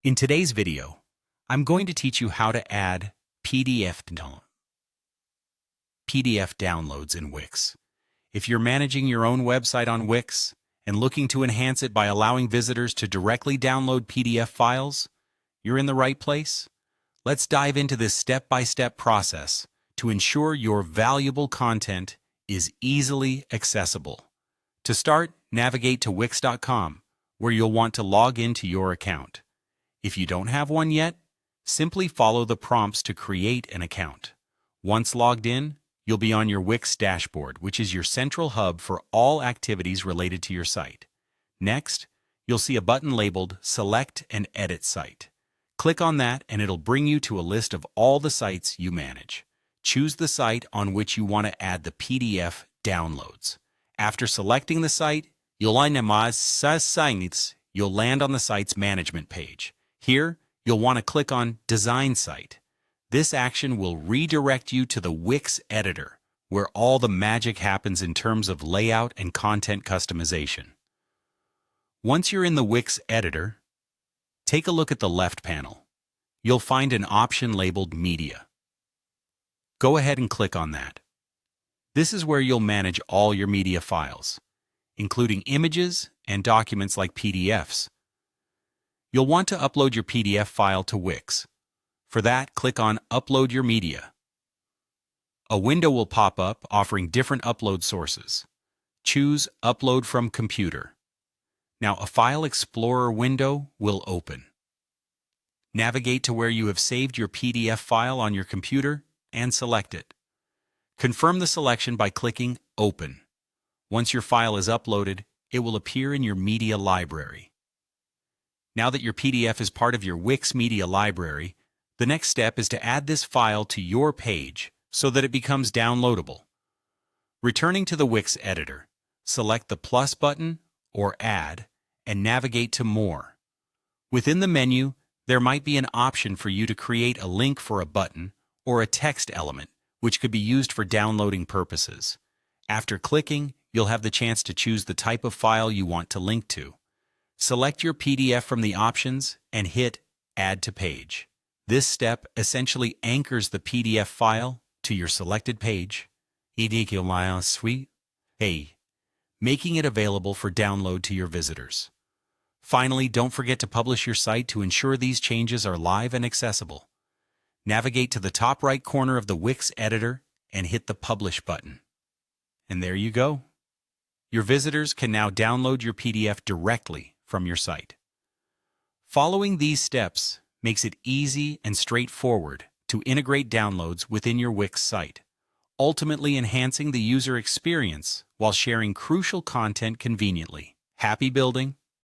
In today's video, I'm going to teach you how to add PDF downloads in Wix. If you're managing your own website on Wix and looking to enhance it by allowing visitors to directly download PDF files, you're in the right place. Let's dive into this step-by-step process to ensure your valuable content is easily accessible. To start, navigate to Wix.com, where you'll want to log into your account. If you don't have one yet, simply follow the prompts to create an account. Once logged in, you'll be on your Wix Dashboard, which is your central hub for all activities related to your site. Next, you'll see a button labeled Select and Edit Site. Click on that and it'll bring you to a list of all the sites you manage. Choose the site on which you want to add the PDF downloads. After selecting the site, you'll land on the site's management page. Here, you'll want to click on Design Site. This action will redirect you to the Wix Editor, where all the magic happens in terms of layout and content customization. Once you're in the Wix Editor, take a look at the left panel. You'll find an option labeled Media. Go ahead and click on that. This is where you'll manage all your media files, including images and documents like PDFs. You'll want to upload your PDF file to Wix. For that, click on Upload Your Media. A window will pop up offering different upload sources. Choose Upload from Computer. Now a File Explorer window will open. Navigate to where you have saved your PDF file on your computer and select it. Confirm the selection by clicking Open. Once your file is uploaded, it will appear in your media library. Now that your PDF is part of your Wix media library, the next step is to add this file to your page so that it becomes downloadable. Returning to the Wix Editor, select the plus button or Add and navigate to More. Within the menu, there might be an option for you to create a link for a button or a text element, which could be used for downloading purposes. After clicking, you'll have the chance to choose the type of file you want to link to. Select your PDF from the options and hit Add to Page. This step essentially anchors the PDF file to your selected page, making it available for download to your visitors. Finally, don't forget to publish your site to ensure these changes are live and accessible. Navigate to the top right corner of the Wix Editor and hit the Publish button. And there you go. Your visitors can now download your PDF directly from your site. Following these steps makes it easy and straightforward to integrate downloads within your Wix site, ultimately enhancing the user experience while sharing crucial content conveniently. Happy building!